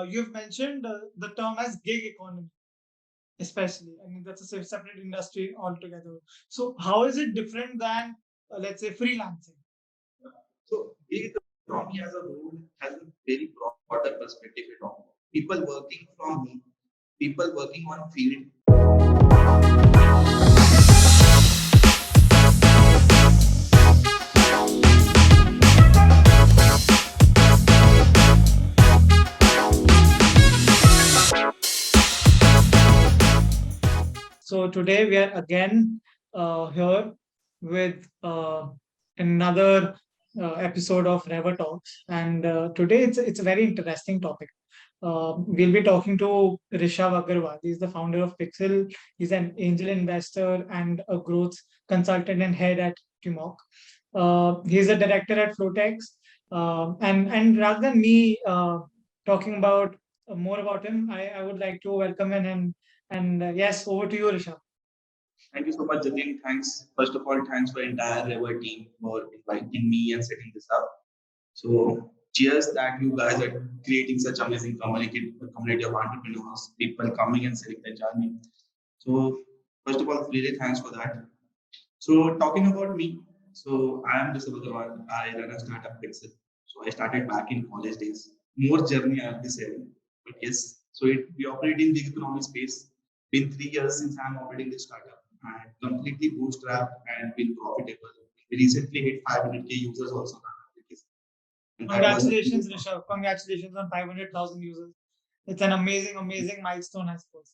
you've mentioned the term as gig economy, especially. I mean, that's a separate industry altogether. So, how is it different than, let's say, freelancing? So gig economy as a role has a very broader perspective. People working from home, people working on field. So today we are again here with another episode of Reverr Talks, and today it's a very interesting topic. We'll be talking to Rishav Agarwal. He's the founder of Pixel. He's an angel investor and a growth consultant and head at Timok. He's a director at Flotex. And rather than me talking about more about him, I would like to welcome him and yes, over to you, Rishabh. Thank you so much, Jatin. Thanks. First of all, thanks for entire Reverr team for inviting me and setting this up. So cheers that you guys are creating such amazing community of entrepreneurs, people coming and selling their journey. So first of all, really thanks for that. So talking about me, so I am Rishav Agarwal. I run a startup Pixel. So I started back in college days. More journey I have to say, but yes. So we operate in the economic space. Been 3 years since I'm operating this startup and completely bootstrapped and been profitable. We recently hit 500k users also. Congratulations, Rishabh. Congratulations on 500,000 users. It's an amazing milestone, I suppose.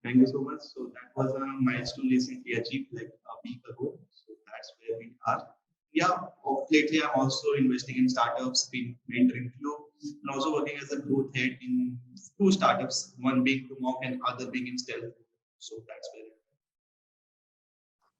Thank you so much. So that was a milestone recently achieved like a week ago. So that's where we are. Yeah, lately I'm also investing in startups, been mentoring few, and also working as a growth head in two startups, one being to mock and other being in stealth. So that's where.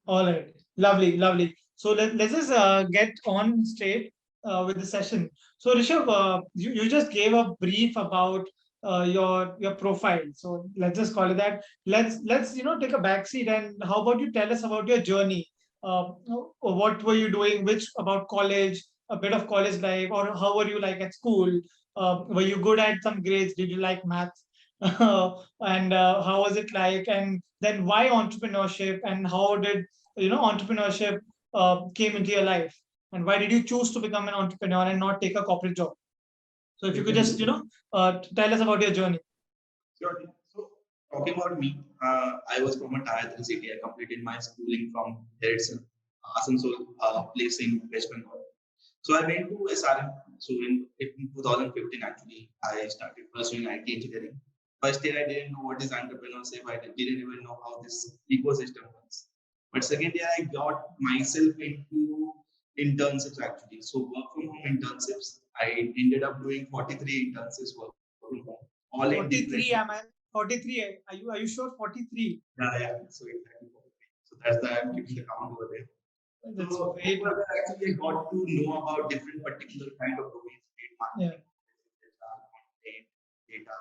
All right. Lovely. So let's just get on straight with the session. So Rishabh, you just gave a brief about your profile. So let's just call it that. Let's take a backseat and how about you tell us about your journey? What were you doing? Which about college? A bit of college life, or how were you like at school? Were you good at some grades? Did you like maths? And how was it like? And then why entrepreneurship? And how did entrepreneurship came into your life? And why did you choose to become an entrepreneur and not take a corporate job? So if you could just tell us about your journey. Sure. So talking about me, I was from a tier 3 city. I completed my schooling from there itself, Asansol, place in West Bengal. So I went to SRM. So in 2015, actually, I started pursuing IT engineering. First year, I didn't know what is entrepreneurship. I didn't even know how this ecosystem works. But second year, I got myself into internships actually. So work from home internships. I ended up doing 43 internships work from home. All 43, am I? 43. Are you sure? 43. Yeah. So exactly 43. So that's the I'm keeping the count over there. That's So great. actually I got to know about different particular kind of domains, marketing, content, data,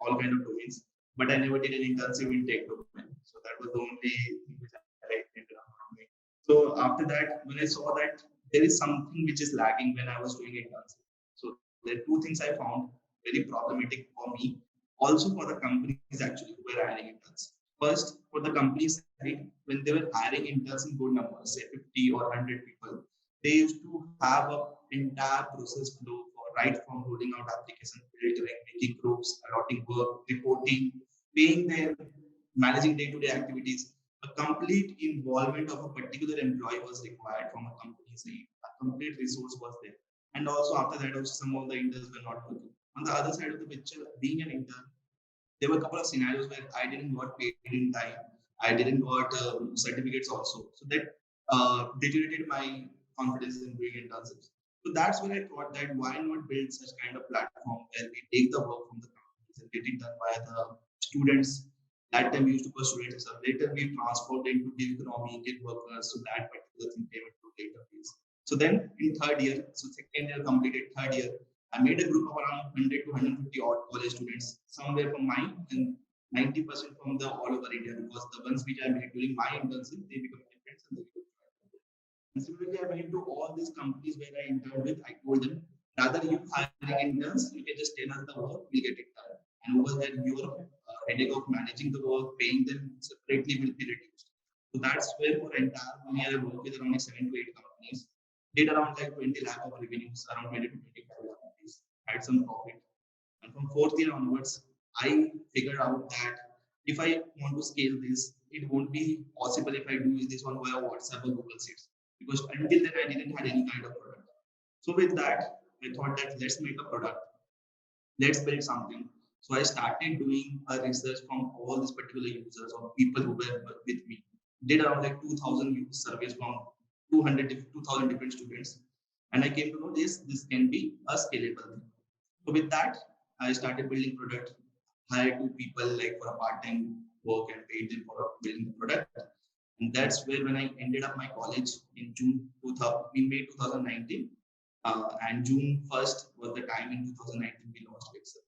all kind of domains. But I never did an internship in tech domain. So that was the only thing which I ended up doing. So after that, when I saw that there is something which is lagging when I was doing internship. So there are two things I found very problematic for me, also for the companies actually who were hiring interns. First, for the companies side, when they were hiring interns in good numbers, say 50 or 100 people, they used to have an entire process flow for right from rolling out application, filtering, making groups, allotting work, reporting, paying them, managing day-to-day activities. A complete involvement of a particular employee was required from a company side. A complete resource was there. And also after that, also some of the interns were not working. On the other side of the picture, being an intern, there were a couple of scenarios where I didn't got paid in time. I didn't got certificates also. So that deteriorated my confidence in doing internships. So that's when I thought that why not build such kind of platform where we take the work from the companies and get it done by the students. That time we used to put students. So later we transferred into gig economy, gig workers. So that particular thing came into later phase. So then in third year, so second year completed, third year, I made a group of around 100 to 150 odd college students, somewhere from mine and 90% from the all over India, because the ones which I made during my internship, they become my friends and they become my friends. And similarly, I went to all these companies where I interned with, I told them, rather you hiring interns, you can just tell us the work, we'll get it done. And over there, your headache of managing the work, paying them separately will be reduced. So that's where for entire 1 year I worked with around like 7 to 8 companies, did around like 20 lakh of revenues, around 20 to 25 companies, had some profit. And from fourth year onwards, I figured out that if I want to scale this, it won't be possible if I do this on via WhatsApp or Google Sheets. Because until then, I didn't have any kind of product. So with that, I thought that let's make a product, let's build something. So I started doing a research from all these particular users or people who were with me. Did around like 2,000 surveys from 2,000 different students. And I came to know this can be a scalable thing. So with that, I started building product, hired two people like for a part-time work and paid them for building the product. And that's where when I ended up my college in May 2019, and June 1st was the time in 2019 we launched Pixel.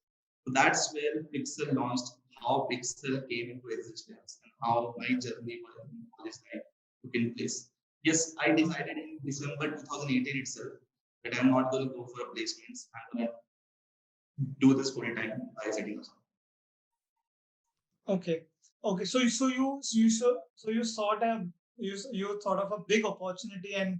So that's where Pixel launched, how Pixel came into existence, and how my journey was in college life took in place. Yes, I decided in December 2018 itself that I'm not going to go for placements. I'm going to do this full time by setting up. Okay. Okay. So you sort of you thought of a big opportunity and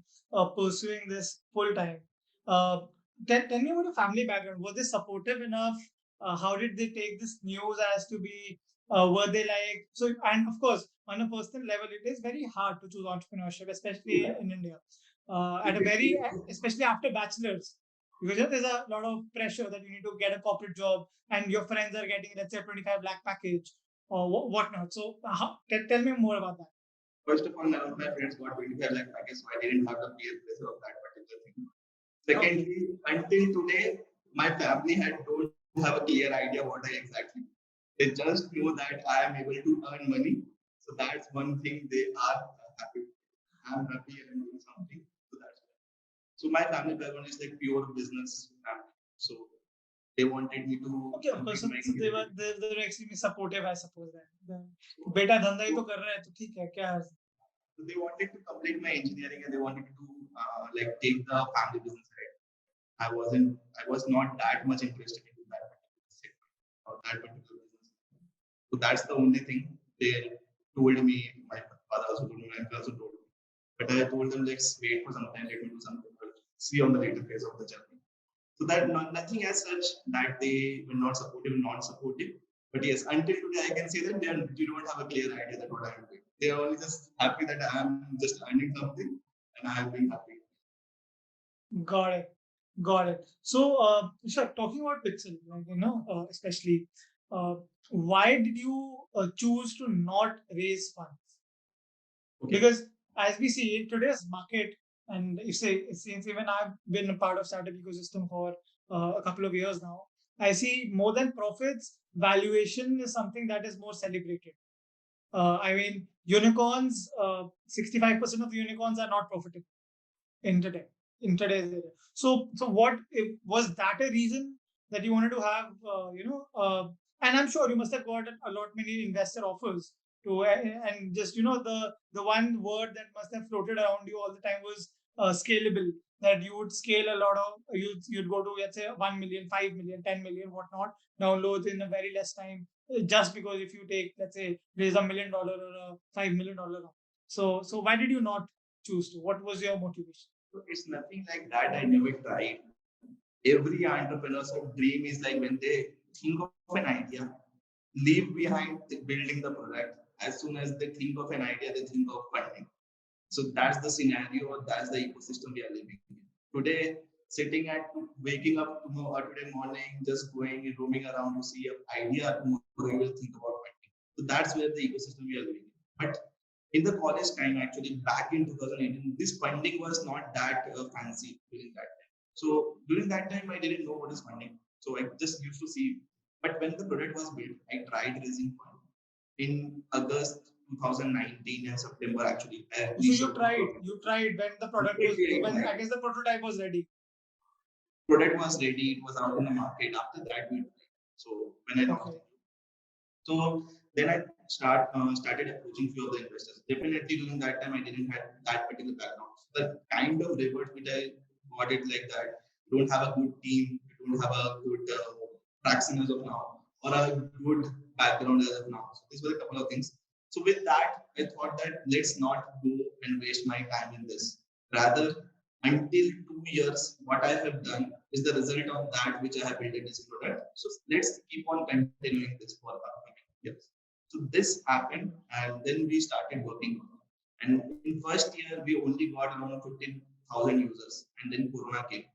pursuing this full time. Tell me about your family background. Was they supportive enough? How did they take this news as to be? Were they like so? And of course, on a personal level, it is very hard to choose entrepreneurship, especially in India. At a very especially after bachelor's, because there's a lot of pressure that you need to get a corporate job, and your friends are getting, let's say, a 25 lakh package or whatnot. So tell me more about that. First of all, none of my friends got 25 lakh package, so I didn't have the peer pressure of that particular thing. Secondly, until today, my family don't have a clear idea what I exactly do. They just know that I am able to earn money. So that's one thing they are happy. I'm happy and I'm doing something. So that's why. So my family background is like pure business family. So they wanted me to. Okay, of course. So they were extremely supportive, I suppose. Then बेटा धंधा ही तो कर रहा है तो ठीक है क्या. So they wanted to complete my engineering and they wanted to like take the family business ahead. I was not that much interested in that particular sector or that particular business. So that's the only thing they told me. My father also told me, my uncle also told me. But I told them, let's wait for some time, let me do something, but see on the later phase of the journey. So that nothing as such that they were not supportive, non-supportive. But yes, until today, I can say that you don't have a clear idea that what I'm doing. They are only just happy that I'm just earning something and I'm being happy. Got it. Got it. So, Rishabh, talking about Pixel, especially, why did you choose to not raise funds? Okay. Because as we see in today's market, and if say since even I've been a part of startup ecosystem for a couple of years now, I see more than profits, valuation is something that is more celebrated. I mean, unicorns, 65% of unicorns are not profitable in today's era. So what was that a reason that you wanted to have, and I'm sure you must have got a lot many investor offers to, and just, the one word that must have floated around you all the time was scalable, that you would scale a lot of, you'd go to, let's say, 1 million, 5 million, 10 million, whatnot, downloads in a very less time, just because if you take, let's say, raise $1 million or a $5 million. So why did you not choose to? What was your motivation? It's nothing like that. I never tried. Every entrepreneur's dream is like when they think of an idea, leave behind building the product. As soon as they think of an idea, they think of funding. So that's the scenario, that's the ecosystem we are living in. Today, sitting at waking up today morning, just going and roaming around to see an idea, tomorrow you will think about funding. So that's where the ecosystem we are living in. But in the college time, actually, back in 2018, this funding was not that fancy during that time. So during that time, I didn't know what is funding. So I just used to see. But when the product was built, I tried raising fund in August 2019 and September actually. So you tried when the product was, when I guess the prototype was ready. Product was ready, it was out in the market. After that, we tried. So when I launched it. So then I started approaching few of the investors. Definitely during that time, I didn't have that particular background. So the kind of reward which I got it like that, you don't have a good team, you don't have a good traction as of now. or a good background as of now. So these were a couple of things. So with that, I thought that let's not go and waste my time in this. Rather, until 2 years, what I have done is the result of that which I have built in this product. So let's keep on continuing this for upcoming years. So this happened, and then we started working on it. And in first year, we only got around 15,000 users, and then Corona came.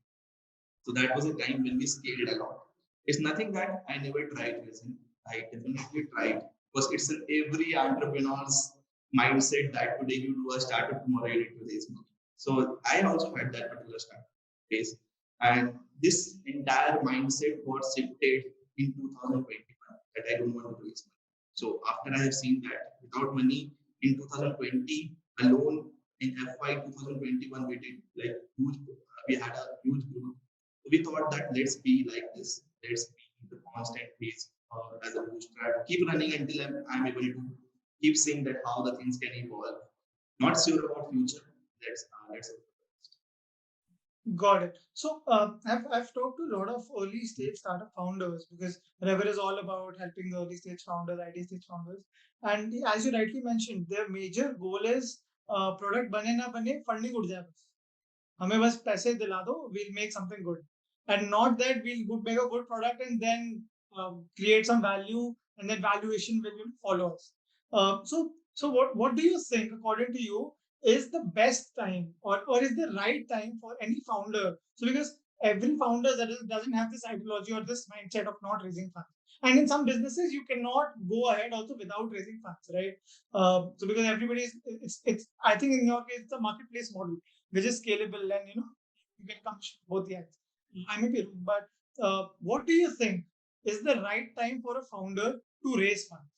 So that was a time when we scaled a lot. It's nothing that I never tried raising. I definitely tried because it's in every entrepreneur's mindset that today you do a startup, tomorrow you need to raise money. So I also had that particular startup phase. And this entire mindset was shifted in 2021 that I don't want to raise money. So after I have seen that without money in 2020 alone in FY 2021 we did like huge, we had a huge growth. We thought that let's be like this. Let's be the constant pace as a bootstrap. Keep running until I'm able to keep seeing that how the things can evolve. Not sure about future. Let's Got it. So I've talked to a lot of early stage startup founders because Reverr is all about helping the early stage founders, IT stage founders. And as you rightly mentioned, their major goal is product bane na bane, funding उड़ जाए बस. हमें बस पैसे दिला दो, we'll make something good. And not that we'll make a good product and then create some value and then valuation will follow us. So what do you think, according to you, is the best time or is the right time for any founder? So because every founder doesn't have this ideology or this mindset of not raising funds. And in some businesses, you cannot go ahead also without raising funds, right? So because everybody is, it's I think in your case, it's a marketplace model which is scalable and you can come both the ends. I may be wrong, but what do you think is the right time for a founder to raise funds?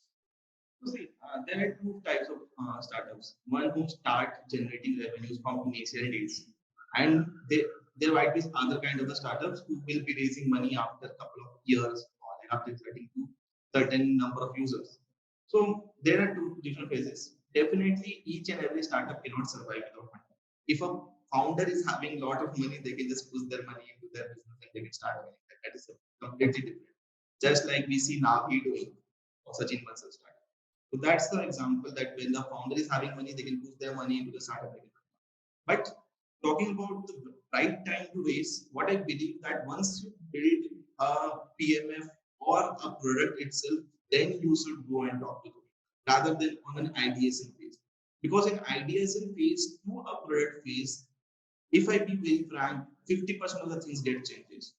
So see, there are two types of startups. One who start generating revenues from initial days, and there might be other kind of the startups who will be raising money after a couple of years or after getting to certain number of users. So there are two different phases. Definitely, each and every startup cannot survive without money. If a founder is having a lot of money, they can just push their money into their business and they can start winning. That is completely different. Just like we see Navi doing or Sachin Bansal startup. So that's the example that when the founder is having money, they can put their money into the startup. But talking about the right time to raise, what I believe that once you build a PMF or a product itself, then you should go and talk to them rather than on an ideation phase. Because in ideation phase to a product phase, if I be very frank, 50% of the things get changes.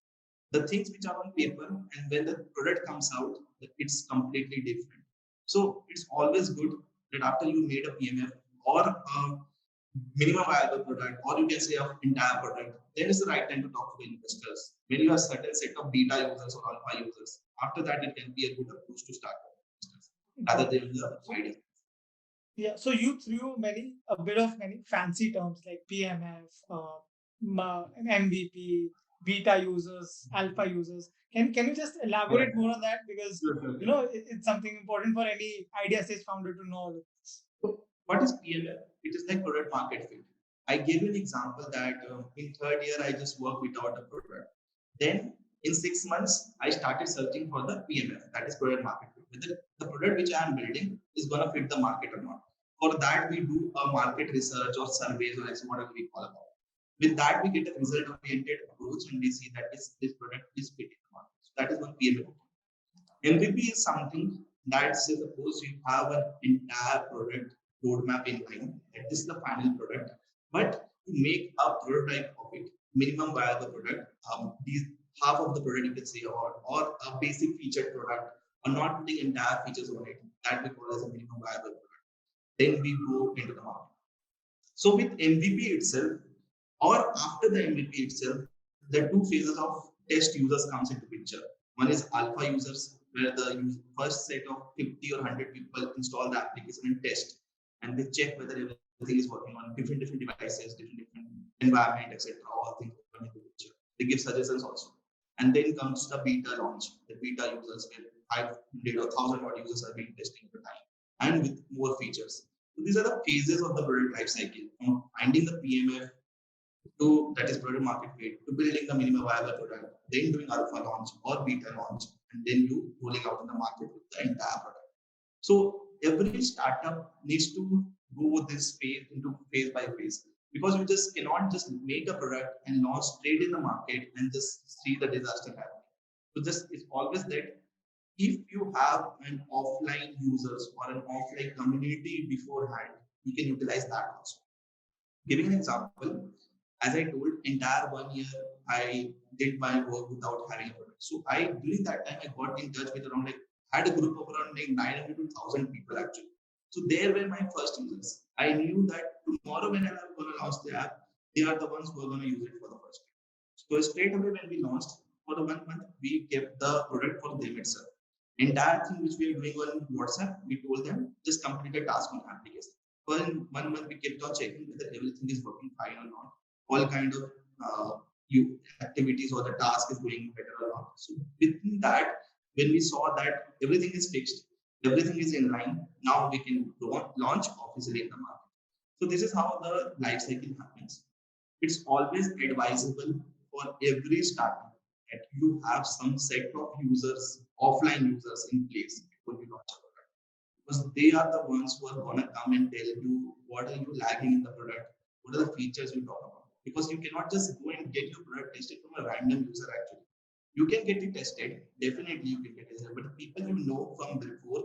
The things which are on paper and when the product comes out, it's completely different. So it's always good that after you made a PMF or a minimum viable product, or you can say an entire product, then it's the right time to talk to the investors. When you have certain set of beta users or alpha users, after that it can be a good approach to start rather than the idea. Yeah, so you threw a bit of many fancy terms like PMF, MVP, beta users, alpha users. Can you just elaborate more on that because it's something important for any idea stage founder to know. So what is PMF? It is like product market fit. I gave you an example that in third year I just worked without a product. Then in 6 months I started searching for the PMF, that is product market fit. Whether the product which I am building is going to fit the market or not. For that we do a market research or surveys or whatever we call it. With that we get a result oriented approach and we see that this product is fitting the market. So that is one PMF. MVP is something that say suppose you have an entire product roadmap in mind, that this is the final product, but to make a prototype of it, minimum viable product, these half of the product you can say, or a basic featured product, or not putting entire features on it, that we call as a minimum viable product. Then we go into the market. So with MVP itself, or after the MVP itself, the two phases of test users comes into picture. One is alpha users, where the first set of 50 or 100 people install the application and test, and they check whether everything is working on different devices, different environment, etc. All things come into picture. They give suggestions also, and then comes the beta launch. The beta users, where 500 or 1,000 odd users are being testing at a time, and with more features. So these are the phases of the product life cycle, from finding the PMF to that is product market fit, to building the minimum viable product, then doing alpha launch or beta launch, and then you rolling out in the market with the entire product. So every startup needs to go this phase into phase by phase, because you just cannot just make a product and launch straight in the market and just see the disaster happening. So just it's always that if you have an offline users or an offline community beforehand, you can utilize that also. Giving an example, as I told, entire 1 year I did my work without having a product. So I during that time I got in touch with around like had a group of around like 900 to 1,000 people actually. So there were my first users. I knew that tomorrow when I'm going to launch the app, they are the ones who are going to use it for the first time. So straight away when we launched for the 1 month, we kept the product for them itself. Entire thing which we are doing on WhatsApp, we told them just complete a task on application. For 1 month, we kept on checking whether everything is working fine or not. All kind of activities or the task is going better or not. So within that, when we saw that everything is fixed, everything is in line, now we can launch officially in the market. So this is how the life cycle happens. It's always advisable for every startup that you have some set of users, offline users in place before you launch a product. Because they are the ones who are gonna come and tell you what are you lagging in the product, what are the features you talk about. Because you cannot just go and get your product tested from a random user actually. You can get it tested, definitely you can get it tested, but the people you know from before,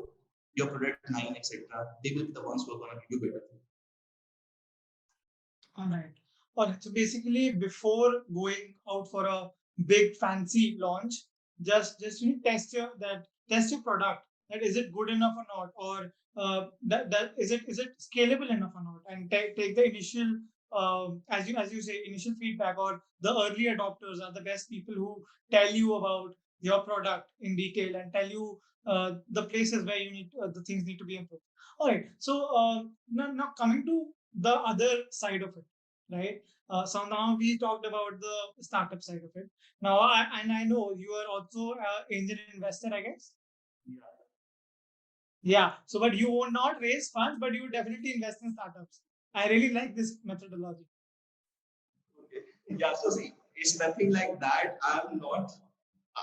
your product line, etc., they will be the ones who are gonna give you better. All right. All right. So basically, before going out for a big fancy launch, just you test your product. That is it good enough or not, or that is it scalable enough or not, and take the initial as you say initial feedback, or the early adopters are the best people who tell you about your product in detail and tell you the places where you need the things need to be improved. All right. So now coming to the other side of it, right? So now we talked about the startup side of it. Now, I know you are also an angel investor, I guess. Yeah. Yeah. So, but you will not raise funds, but you would definitely invest in startups. I really like this methodology. Okay. Yeah. So see, it's nothing like that.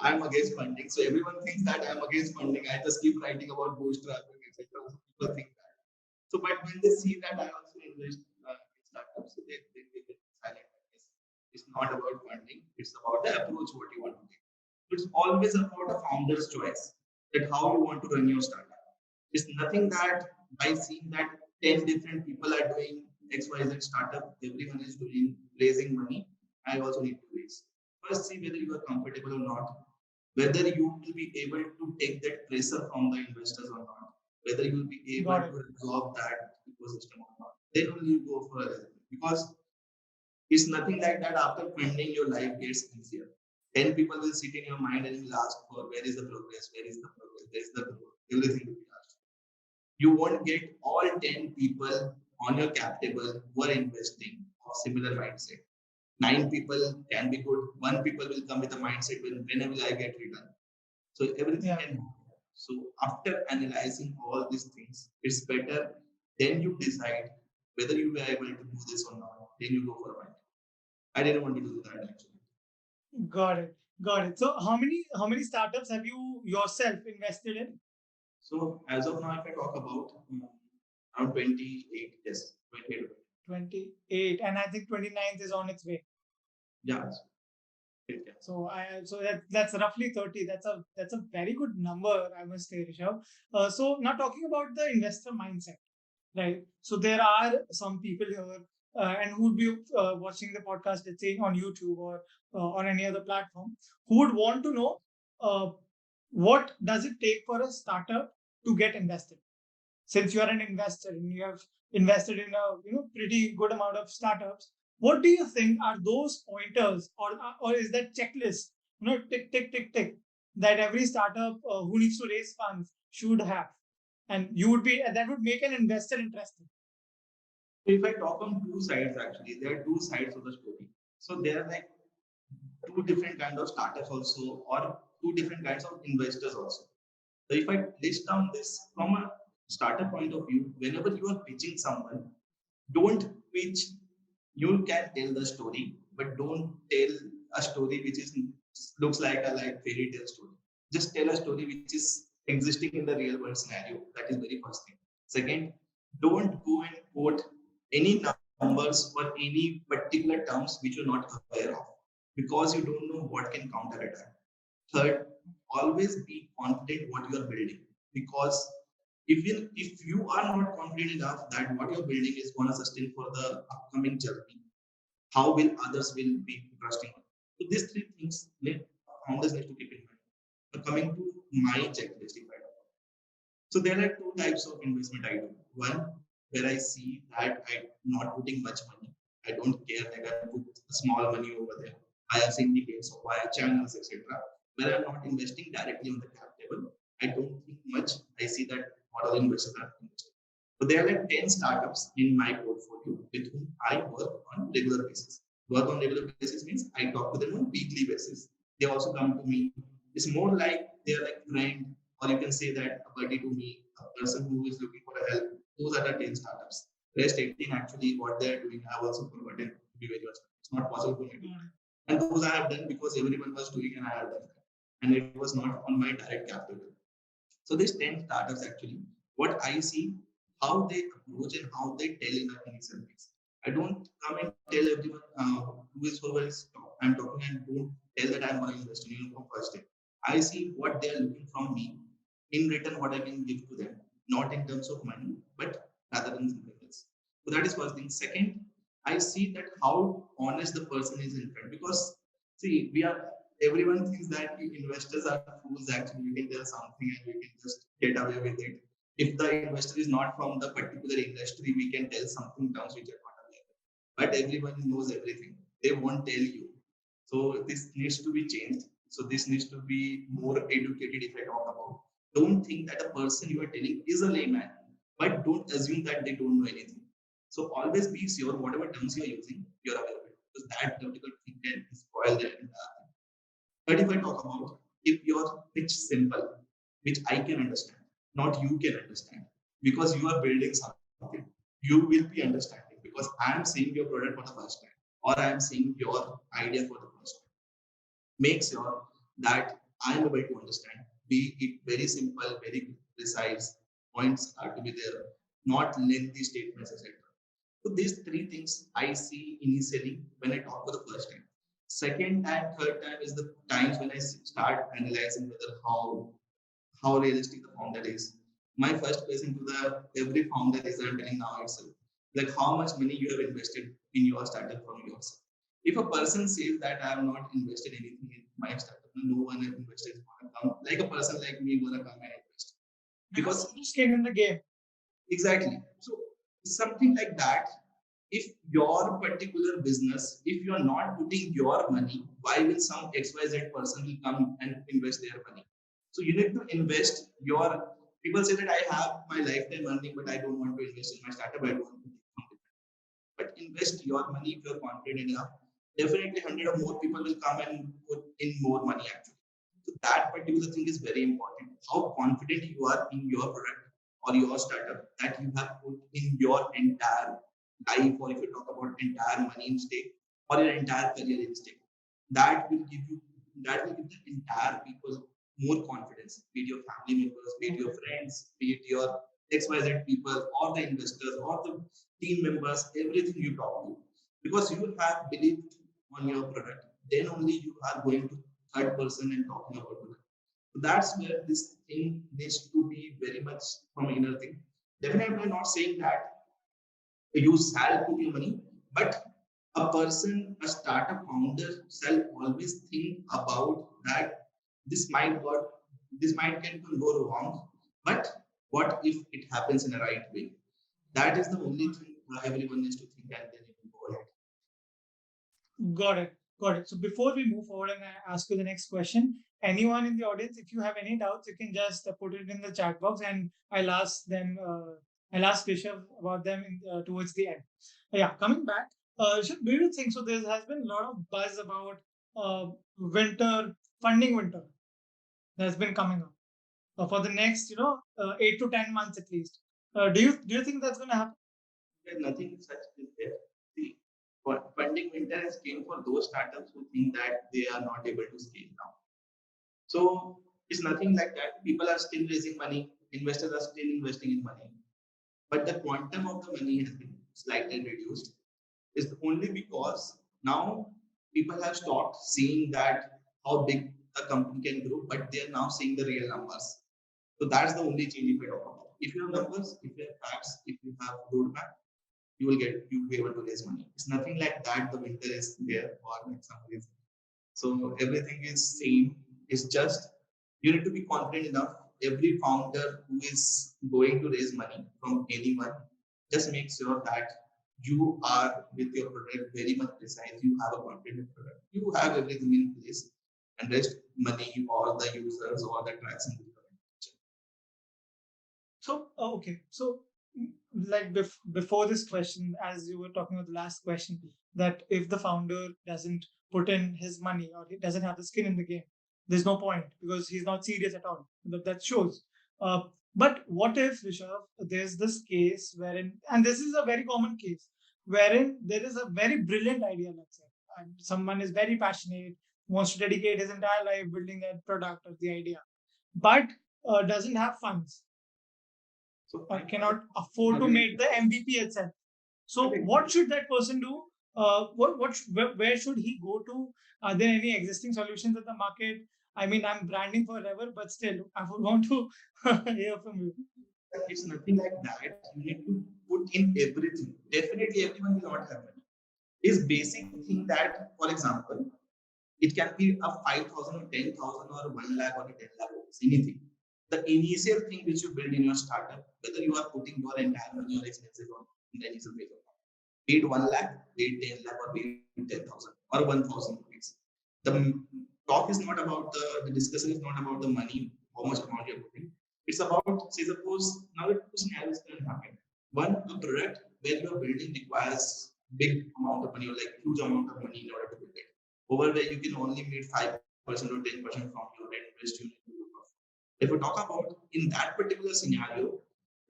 I'm against funding. So everyone thinks that I'm against funding. I just keep writing about bootstrapping, etc. People think that. So, but when they see that I also invest in startups, so they get silent. It's not about funding. It's about the approach what you want to take. It's always about a founder's choice that how you want to run your startup. It's nothing that by seeing that 10 different people are doing XYZ startup, everyone is doing raising money. I also need to raise. First, see whether you are comfortable or not, whether you will be able to take that pressure from the investors or not, whether you will be able to absorb that ecosystem or not. Then only you go for a because it's nothing like that. After funding, your life gets easier. 10 people will sit in your mind and will ask for where is the progress, where is the progress, where is the growth, everything will be asked. You won't get all 10 people on your cap table who are investing of similar mindset. 9 people can be good. 1 people will come with a mindset when will I get return. So everything can happen. So after analyzing all these things, it's better then you decide whether you were able to do this or not. Then you go for it. I didn't want to do that actually. Got it. Got it. So how many startups have you yourself invested in? So as of now, if I talk about around 28, yes, 28. 28, and I think 29th is on its way. Yeah. So that's roughly 30. That's a very good number, I must say, Rishabh. So now talking about the investor mindset, right? So there are some people here and who would be watching the podcast, let's say on YouTube or on any other platform, who would want to know what does it take for a startup to get invested. Since you are an investor and you have invested in a pretty good amount of startups, what do you think are those pointers, or is that checklist, tick tick tick tick, that every startup who needs to raise funds should have, and that would make an investor interested? If I talk on two sides, actually, there are two sides of the story. So there are like two different kinds of startups also, or two different kinds of investors also. So if I list down this from a startup point of view, whenever you are pitching someone, don't pitch. You can tell the story, but don't tell a story which is looks like a fairy tale story. just tell a story which is existing in the real world scenario. That is very first thing. Second, don't go and quote any numbers or any particular terms which you're not aware of, because you don't know what can counter attack. Third, always be confident what you are building, because if you are not confident enough that what you're building is going to sustain for the upcoming journey, how will others will be trusting on? So these three things founders need to keep in mind. Now coming to my checklist, if I talk. So there are two types of investment I do. One, where I see that I'm not putting much money. I don't care that I put small money over there via syndicates or via channels, etc. Where I'm not investing directly on the cap table. I don't think much. I see that what other investors are investing. So there are like 10 startups in my portfolio with whom I work on regular basis. Work on regular basis means I talk to them on weekly basis. They also come to me. It's more like they're like friend, or you can say that a buddy to me, a person who is looking for a help. Those are the 10 startups. Rest 18 actually what they're doing, I have also forgotten to be very honest. It's not possible for me to. And those I have done because everyone was doing and I have done that. And it was not on my direct capital. So these 10 startups actually, what I see, how they approach and how they tell in the initial phase. I don't come and tell everyone who is whoever is I'm talking and don't tell that I'm going to invest in you from first day. I see what they are looking from me, in return what I can give to them, not in terms of money, but rather than something else. So that is first thing. Second, I see that how honest the person is in front, because see, we are everyone thinks that investors are fools. Actually, you can tell something and you can just get away with it. If the investor is not from the particular industry, we can tell something terms which are not available. But everyone knows everything. They won't tell you. So this needs to be changed. So this needs to be more educated. If I talk about, don't think that a person you are telling is a layman, but don't assume that they don't know anything. So always be sure whatever terms you are using, you're aware of it, because that particular thing can spoil the entire. But if I talk about, if your pitch simple, which I can understand, not you can understand, because you are building something, you will be understanding because I am seeing your product for the first time, or I am seeing your idea for the first time. Make sure that I am able to understand. Be it very simple, very precise. Points are to be there, not lengthy statements, etc. So these three things I see initially when I talk for the first time. Second and third time is the times when I start analyzing whether how realistic the founder is. My first question to the every founder is I'm telling now itself, like how much money you have invested in your startup from yourself. If a person says that I have not invested anything in my startup, no one has invested, like a person like me gonna come and invest. Because skin in the game. Exactly. So something like that. If your particular business, if you're not putting your money, why will some XYZ person will come and invest their money? So you need to invest your. People say that I have my lifetime earning, but I don't want to invest in my startup. I don't want to but invest your money if you're confident enough. Definitely, 100 or more people will come and put in more money actually. So that particular thing is very important. How confident you are in your product or your startup that you have put in your entire life, or if you talk about entire money in stake or your entire career in stake. That will give you that will give the entire people more confidence, be it your family members, be it your friends, be it your XYZ people, or the investors, or the team members, everything you talk to. Because you have believed on your product, then only you are going to third person and talking about it. So that's where this thing needs to be very much from inner thing. Definitely, I'm not saying that you shall put your money, but a person, a startup founder shall always think about that this might go, this might can go wrong, but what if it happens in a right way? That is the only thing everyone needs to think and then you can go ahead. Got it. Got it. So before we move forward and I ask you the next question, anyone in the audience, if you have any doubts, you can just put it in the chat box and I'll ask them. I'll ask Rishav about them towards the end. Yeah, coming back, Rishav, do you think so? There has been a lot of buzz about winter funding winter that has been coming up for the next, 8 to 10 months at least. Do you think that's going to happen? There's nothing such is there. See, funding winter has came for those startups who think that they are not able to scale now. So it's nothing like that. People are still raising money, investors are still investing in money, but the quantum of the money has been slightly reduced. It's only because now people have stopped seeing that how big a company can grow, but they are now seeing the real numbers. So that's the only change if I talk about. If you have numbers, if you have facts, if you have roadmap, you'll be able to raise money. It's nothing like that. The winter is there or like some reason. So everything is same. It's just you need to be confident enough. Every founder who is going to raise money from anyone, just make sure that you are with your product very much precise. You have a confident product. You have everything in place, and rest money or the users or the traction. So okay, so like before this question, as you were talking about the last question, that if the founder doesn't put in his money or he doesn't have the skin in the game, there's no point because he's not serious at all. That shows. But what if, Rishabh, there's this case wherein, and this is a very common case, wherein there is a very brilliant idea, let's say, and someone is very passionate, wants to dedicate his entire life building that product or the idea, but doesn't have funds or cannot afford to make the MVP itself. So, what should that person do? Where should he go to? Are there any existing solutions in the market? I mean, I'm branding for Reverr, but still, I would want to hear from you. It's nothing like that. You need to put in everything. Definitely, everyone will not have money. Is basic thing that, for example, it can be a 5,000 or 10,000 or 1 lakh or a 10 lakh rupees, anything. The initial thing which you build in your startup, whether you are putting your entire money or expenses on in the initial phase of that, be it 1 lakh, be it 10 lakh, or be it 10,000 or 1,000 rupees. The talk is not about the discussion is not about the money, how much amount you're putting. It's about, say, suppose now the two scenarios can happen. One, a product where you're building requires big amount of money or like huge amount of money in order to build it. Over where you can only meet 5% or 10% from your invest you need to do. If we talk about in that particular scenario,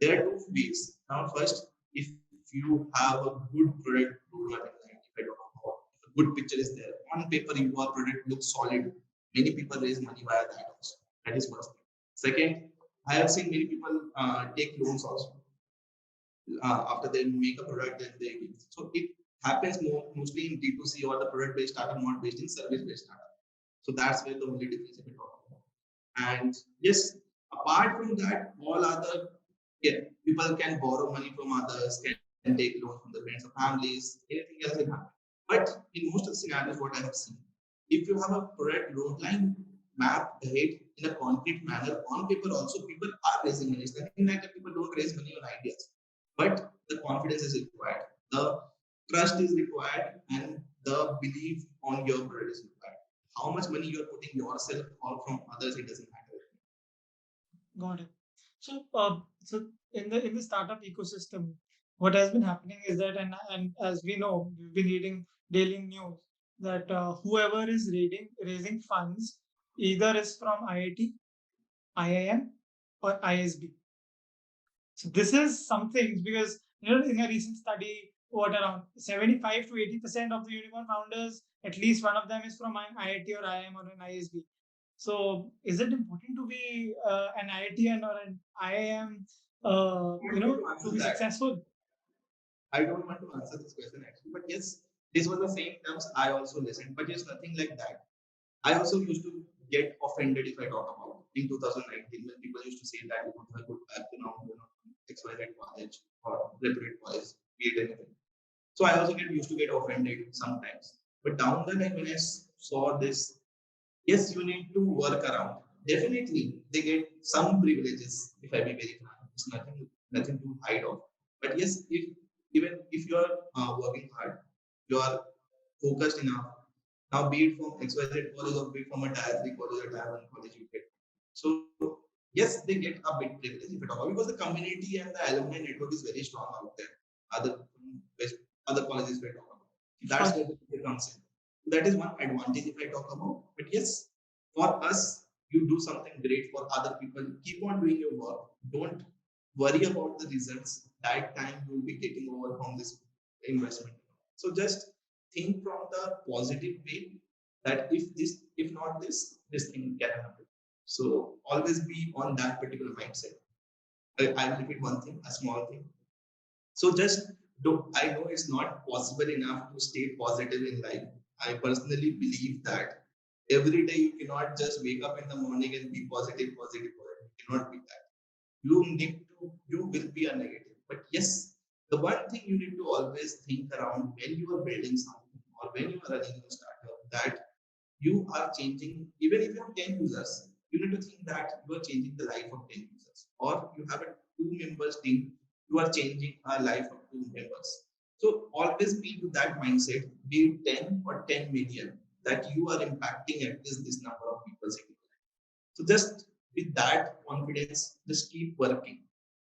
there are two ways. Now, first, if you have a good product roadmap in mind, if I talk about if a good picture is there on paper, your product looks solid. Many people raise money via that also. That is first thing. Second, I have seen many people take loans also after they make a product, then they give. So it happens mostly in D2C or the product based startup, not based in service based startup. So that's where the only difference we talk about. And yes, apart from that, all other people can borrow money from others, can take loans from the friends or families, anything else can happen. But in most of the scenarios, what I have seen, if you have a product roadline map ahead in a concrete manner on paper, also people are raising money. It's nothing like that people don't raise money on ideas, but the confidence is required, the trust is required, and the belief on your product is required. How much money you are putting yourself or from others, it doesn't matter. Got it. So in the startup ecosystem, what has been happening is that, and as we know, we've been reading daily news that whoever is raising funds either is from IIT, IIM, or ISB. So this is something because in a recent study, what around 75 to 80% of the unicorn founders, at least one of them is from an IIT or IIM or an ISB. So is it important to be an IITian or an IIM, to be successful? I don't want to answer this question actually, but yes, this was the same terms I also listened, but it's nothing like that. I also used to get offended if I talk about in 2019 when people used to say that you don't have a good background, XYZ college or reputed college, be it anything. So I also used to get offended sometimes. But down the line when I saw this, yes, you need to work around. Definitely, they get some privileges. If I be very frank, it's nothing to hide of. But yes, if even if you are working hard, you are focused enough. Now, be it from XYZ college or be it from a tier 3 college or tier 1 college, you get. So yes, they get a big privilege if you talk about because the community and the alumni network is very strong out there. Other other colleges we talk about. That's where it comes in. That is one advantage if I talk about. But yes, for us, you do something great for other people. Keep on doing your work. Don't worry about the results. That time you will be getting over from this investment. So just think from the positive way that if not this thing can happen. So always be on that particular mindset. I will repeat one thing, a small thing. So just I know it's not possible enough to stay positive in life. I personally believe that every day you cannot just wake up in the morning and be positive, positive, positive. You cannot be that. You will be a negative. But yes, the one thing you need to always think around when you are building something or when you are running a startup, that you are changing, even if you have 10 users, you need to think that you are changing the life of 10 users. Or you have a two members team, you are changing a life of two members. So always be to that mindset, be it 10 or 10 million, that you are impacting at least this number of people. So just with that confidence, just keep working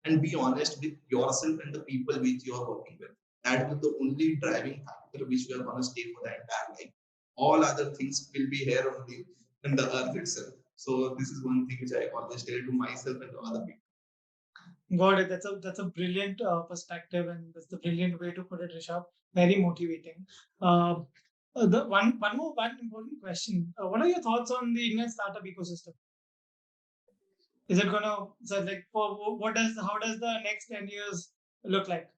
and be honest with yourself and the people which you are working with. That will the only driving factor which you are going to stay for the entire life. All other things will be here only in the earth itself. So this is one thing which I always tell to myself and to other people. Got it. That's a brilliant perspective, and that's the brilliant way to put it, Rishabh. Very motivating. The one important question. What are your thoughts on the Indian startup ecosystem? Is it gonna how does the next 10 years look like?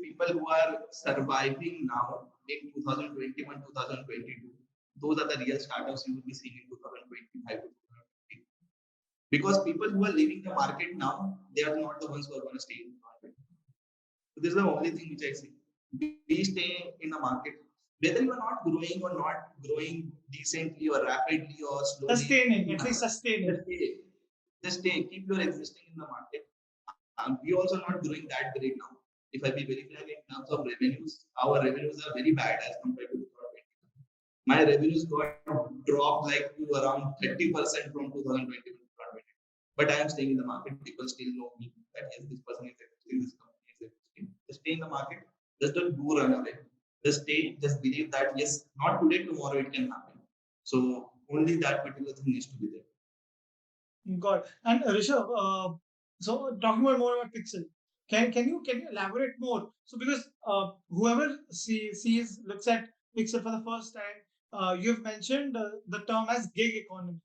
People who are surviving now in 2021, 2022, those are the real startups you will be seeing in 2025 to 2030. Because people who are leaving the market now, they are not the ones who are going to stay in the market. So this is the only thing which I see. We stay in the market, whether you are not growing or not growing decently or rapidly or slowly. Sustaining, at least sustaining. Just stay. Keep your existing in the market. We also not growing that great now. If I be very frank in terms of revenues, our revenues are very bad as compared to 2020. My revenues got dropped like to around 30% from 2020 to 2020. But I am staying in the market. People still know me that yes, this person is existing, this company is existing. Just stay in the market. Just don't go run away. Just stay. Just believe that yes, not today, tomorrow it can happen. So only that particular thing needs to be there. Got it. And Rishabh, so talking about more about pixxele, can you elaborate more? So because whoever looks at pixxele for the first time, you've mentioned the term as gig economy,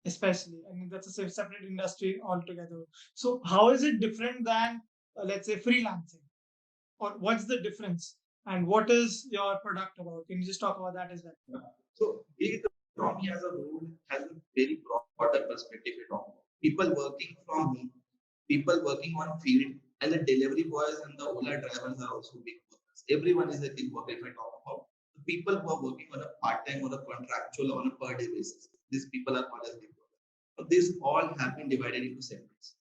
especially. I mean that's a separate industry altogether. So how is it different than let's say freelancing, or what's the difference? And what is your product about? Can you just talk about that as well? So gig economy as a whole has a very broader perspective. People working from home, people working on field, and the delivery boys and the Ola drivers are also big workers. Everyone is a big worker if I talk about the people who are working on a part-time or a contractual or on a per day basis. These people are called as big workers. So these all have been divided into segments.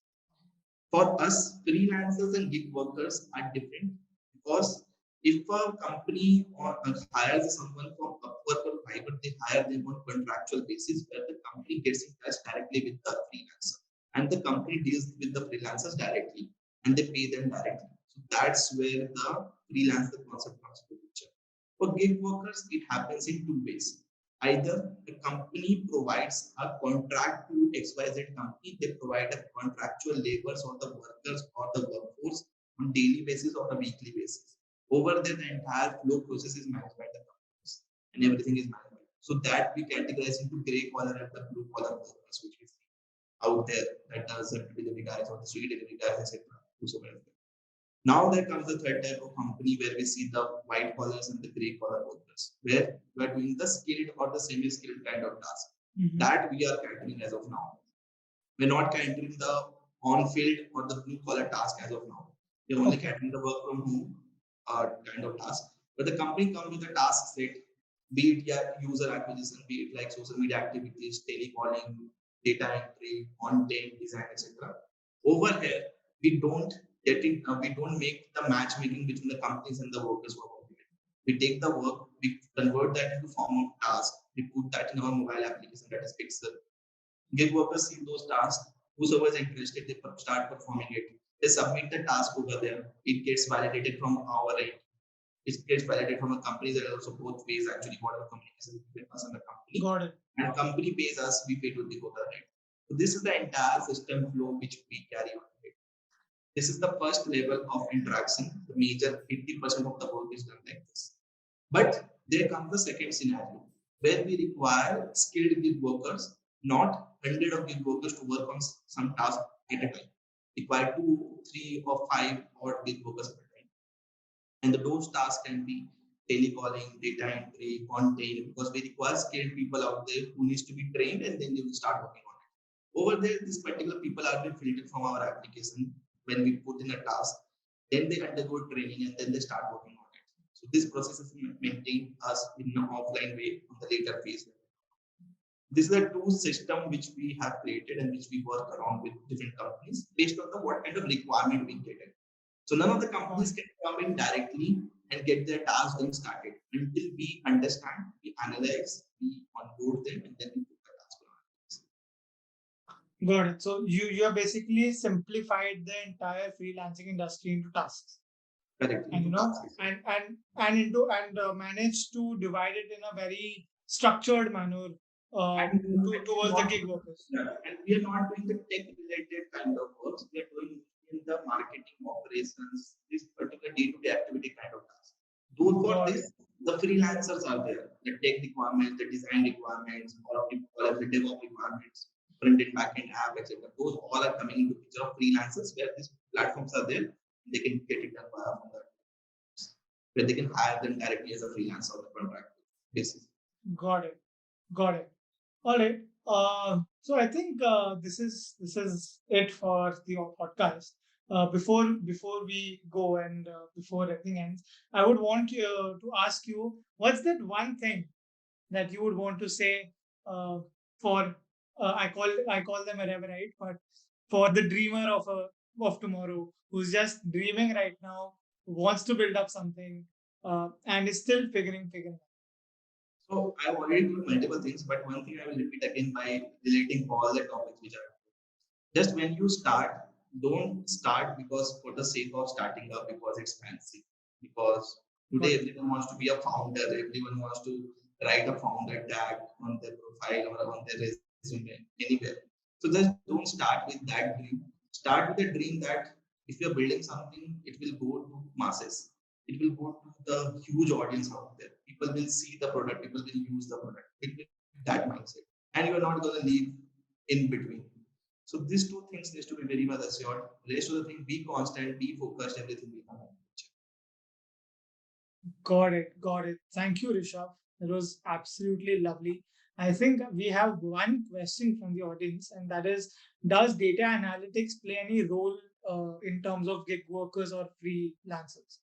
For us, freelancers and gig workers are different because if a company or hires someone from Upwork or Fiverr, they hire them on contractual basis where the company gets in touch directly with the freelancer and the company deals with the freelancers directly and they pay them directly. So that's where the freelancer concept comes to the picture. For gig workers, it happens in two ways. Either the company provides a contract to XYZ company, they provide a contractual laborers or the workers or the workforce on daily basis or a weekly basis. Over there, the entire flow process is managed by the companies and everything is managed. So that we categorize into gray collar and the blue collar workers, which we see out there, that does the delivery guys or the street delivery guys, etc. Now there comes the third type of company where we see the white collars and the gray collar workers, where we are doing the skilled or the semi-skilled kind of task. That we are catering as of now. We're not catering the on-field or the blue collar task as of now. We're only catering the work from home kind of task. But the company comes with a task set, be it user acquisition, be it like social media activities, telecalling, data entry, content design, etc. Over here, we don't we don't make the matchmaking between the companies and the workers who are working. We take the work, we convert that into form of task, we put that in our mobile application, that is pixxele. Gig workers see those tasks, whosoever is interested, they start performing it. They submit the task over there, it gets validated from our end. It gets validated from a company. There are also both ways actually, whatever communication between us and the company. Got it. And company pays us, we pay to the overhead. So this is the entire system flow which we carry on. This is the first level of interaction. The major 80% of the work is done like this. But there comes the second scenario where we require skilled gig workers, not 100 of gig workers to work on some task at a time. Require 2, 3, or 5 or gig workers at a time. And those tasks can be telecalling, data entry, content, because we require skilled people out there who needs to be trained, and then they will start working on it. Over there, these particular people are being filtered from our application when we put in a task. Then they undergo training and then they start working on it. So this process is maintained us in an offline way on the later phase. This is a two system which we have created and which we work around with different companies based on the what kind of requirement we get. So none of the companies can come in directly and get their task done started until we understand, we analyze, we onboard them, and then we put the task on. Got it. So you have basically simplified the entire freelancing industry into tasks. Correct. And managed to divide it in a very structured manner towards the gig workers. Yeah. And we are not doing the tech-related kind of works. We are doing in the marketing operations, this particular day-to-day activity kind of tasks. Though for this, the freelancers are there. The tech requirements, the design requirements, or the DevOps requirements, front-end, back-end app, etc. Those all are coming into the picture of freelancers where these platforms are there. They can get it done from that. Where they can hire them directly as a freelancer on a contract basis. Got it. All right. So I think this is it for the podcast. Before we go and before everything ends, I would want to ask you, what's that one thing that you would want to say for I call them a Reverr, right? But for the dreamer of tomorrow, who's just dreaming right now, who wants to build up something and is still figuring out. So I've already told multiple things, but one thing I will repeat again by relating all the topics which are just when you start, don't start because for the sake of starting up because it's fancy. Because today everyone wants to be a founder, everyone wants to write a founder tag on their profile or on their resume anywhere. So just don't start with that dream. Start with a dream that if you're building something, it will go to masses. It will go to the huge audience out there. People will see the product, people will use the product. It will that mindset. And you're not going to leave in between. So these two things needs to be very much assured. Rest of the thing, be constant, be focused, everything will come. Got it. Thank you, Rishav. It was absolutely lovely. I think we have one question from the audience, and that is, does data analytics play any role in terms of gig workers or freelancers?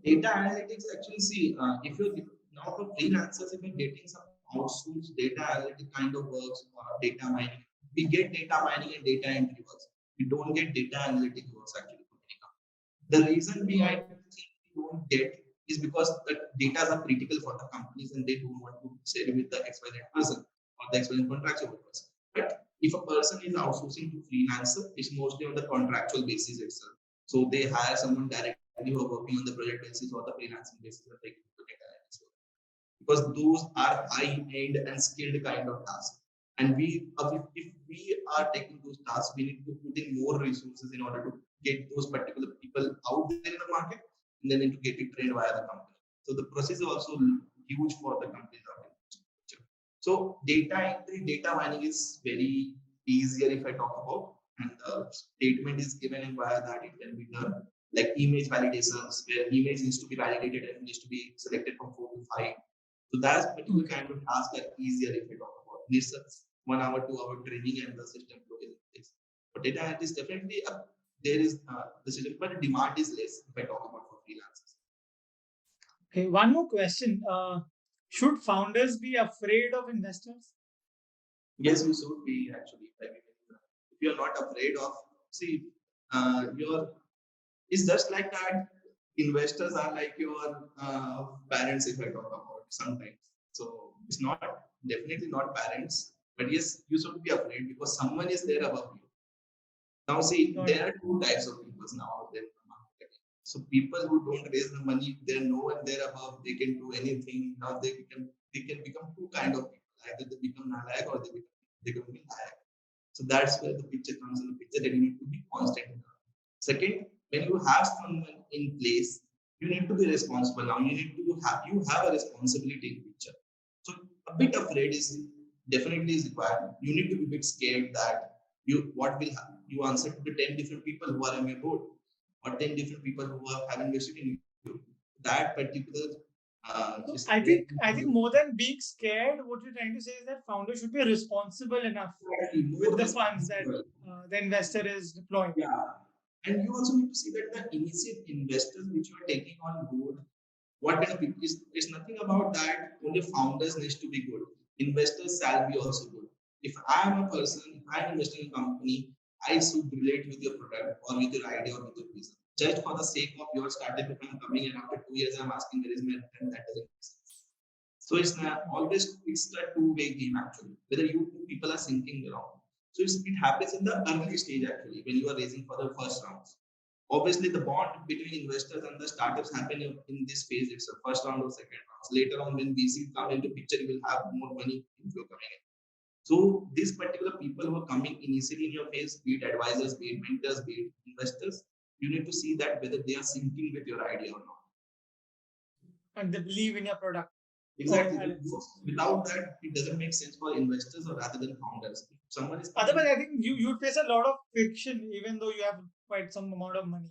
Data analytics actually, see, if you're now for freelancers, if you're getting some outsourced data analytic kind of works or data mining, we get data mining and data entry works. We don't get data analytic works actually. The reason behind we don't get is because the data are critical for the companies and they don't want to share with the XYZ person or the XYZ contractual person. But if a person is outsourcing to freelancer, it's mostly on the contractual basis itself. So they hire someone directly who are working on the project basis or the freelancing basis and take the data analysis. Because those are high-end and skilled kind of tasks. And if we are taking those tasks, we need to put in more resources in order to get those particular people out there in the market and then to get it trained via the company. So the process is also huge for the companies. So data entry, data mining is very easier if I talk about, and the statement is given and via that it can be done. Like image validations, where image needs to be validated and needs to be selected from 4 to 5. So that's particular kind of tasks are easier if I talk about. Needs 1 hour, 2 hour training and the system flow is. But data analytics definitely there is the system, but the demand is less if I talk about for freelancers. Okay, one more question. Should founders be afraid of investors? Yes, you should be actually. If you're not afraid of, see, it's just like that. Investors are like your parents, if I talk about sometimes. So it's not definitely not parents, but yes, you should be afraid because someone is there above you. Now, see, there are two types of people now out there. So people who don't raise the money, they know and they're above, they can do anything. Now they can become two kind of people. Either they become nalayak or they become layak. So that's where the picture comes in the picture that you need to be constant. Second, when you have someone in place, you need to be responsible. Now you have a responsibility in picture. So a bit afraid is definitely is required. You need to be a bit scared that what will happen. You answer to the 10 different people who are on your board, or 10 different people who have invested in you. That particular I think more than being scared, what you're trying to say is that founders should be responsible enough with the funds that the investor is deploying. Yeah, and you also need to see that the initial investors which you are taking on board, what kind of people is nothing about that. Only founders needs to be good. Investors shall be also good. If I am a person, if I am investing in a company, I should relate with your product or with your idea or with your business. Just for the sake of your startup, if I'm coming and after 2 years I'm asking where is my return, that doesn't make sense. So it's not always it's a two-way game actually. Whether you two people are syncing around. So it happens in the early stage actually when you are raising for the first rounds. Obviously, the bond between investors and the startups happen in this phase. It's the first round or second round. Later on, when VC come into picture, you will have more money inflow coming in. So these particular people who are coming initially in your phase, be it advisors, be it mentors, be it investors, you need to see that whether they are syncing with your idea or not. And they believe in your product. Exactly. Without that, it doesn't make sense for investors or rather than founders. If someone is otherwise, I think you'd face a lot of friction, even though you have quite some amount of money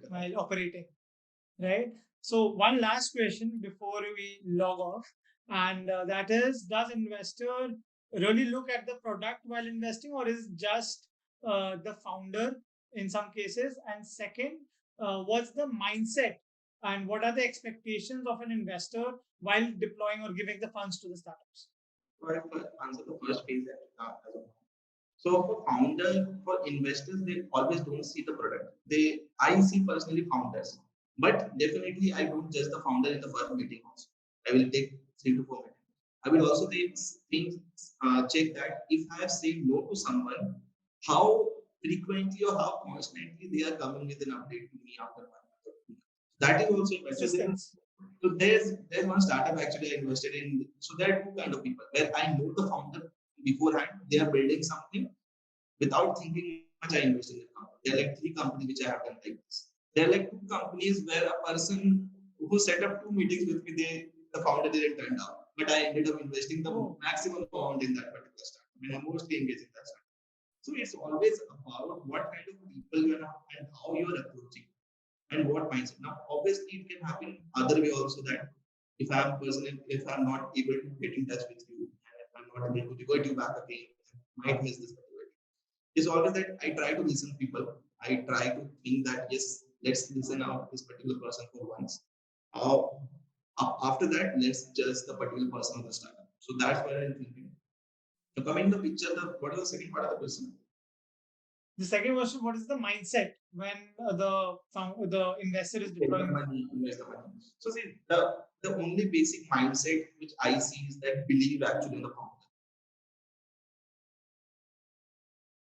while operating, right? So one last question before we log off, and that is, does investor really look at the product while investing, or is it just the founder in some cases? And second, what's the mindset and what are the expectations of an investor while deploying or giving the funds to the startups? Answer the first phase. So for founder, for investors, they always don't see the product. I see personally founders, but definitely I don't judge the founder in the first meeting also. I will take 3 to 4 minutes. I will also check that if I have said no to someone, how frequently or how constantly they are coming with an update to me after 1 month. That is also persistence. So there's one startup actually I invested in. So there are two kind of people where I know the founder beforehand. They are building something without thinking much. I invest in the company. There are like 3 companies which I have done like this. There are like 2 companies where a person who set up 2 meetings with me, the founder didn't turn out. But I ended up investing the maximum amount in that particular startup. I mean, I'm mostly engaged in that startup. So it's always about what kind of people you are and how you are approaching and what mindset. Now, obviously, it can happen other way also that if I'm if I'm not able to get in touch with you, and if I'm not able to revert you back again, I might miss this particular. It's always that I try to listen to people. I try to think that yes, let's listen out this particular person for once. After that, let's judge the particular person of the startup. So that's what I'm thinking. So coming to the picture, what is the second part of the question? The second question, what is the mindset when the investor is deploying money, invest the money? So see, the only basic mindset which I see is that believe actually in the founder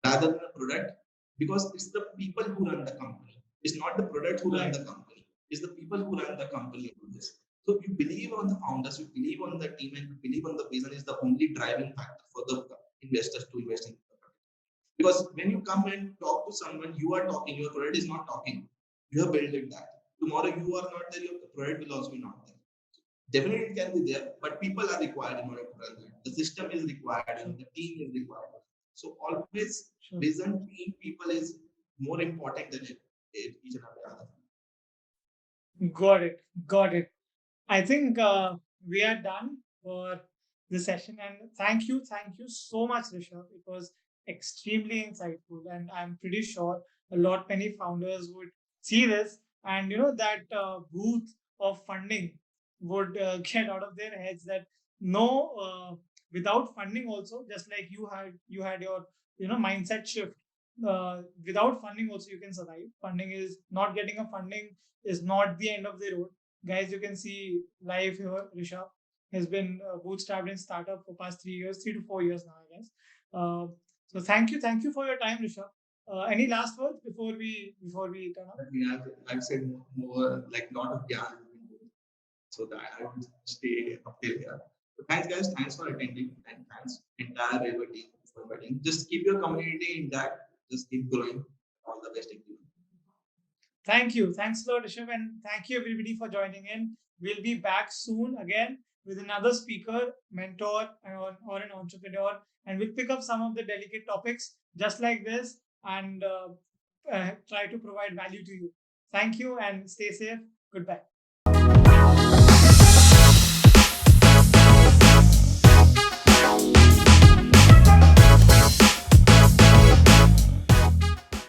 rather than the product, because it's the people who run the company. It's not the product who run the company. It's the people who run the company who do this. So you believe on the founders, you believe on the team, and you believe on the vision is the only driving factor for the investors to invest in the product. Because when you come and talk to someone, you are talking, your product is not talking. You have built it that. Tomorrow you are not there, your product will also be not there. Definitely it can be there, but people are required in order to run that. The system is required and the team is required. So always vision, team, people is more important than each and every other. Got it. Got it. I think we are done for the session. And thank you so much, Rishav. It was extremely insightful. And I'm pretty sure many founders would see this and, that booth of funding would get out of their heads that no, without funding also, just like you had your, mindset shift. Without funding also you can survive. Funding is not getting a funding is not the end of the road. Guys, you can see live here. Rishav has been bootstrapped in startup for past 3 to 4 years now, I guess. So thank you for your time, Rishav. Any last words before we turn off? Yeah, I've said more like lot of yarn, so that I would stay up till here. So thanks, guys. Thanks for attending, and thanks entire Reverr team for inviting. Just keep your community intact. Just keep growing. All the best. Thank you. Thanks a lot, Rishav, and thank you everybody for joining in. We'll be back soon again with another speaker, mentor, or an entrepreneur, and we'll pick up some of the delicate topics just like this and try to provide value to you. Thank you and stay safe. Goodbye.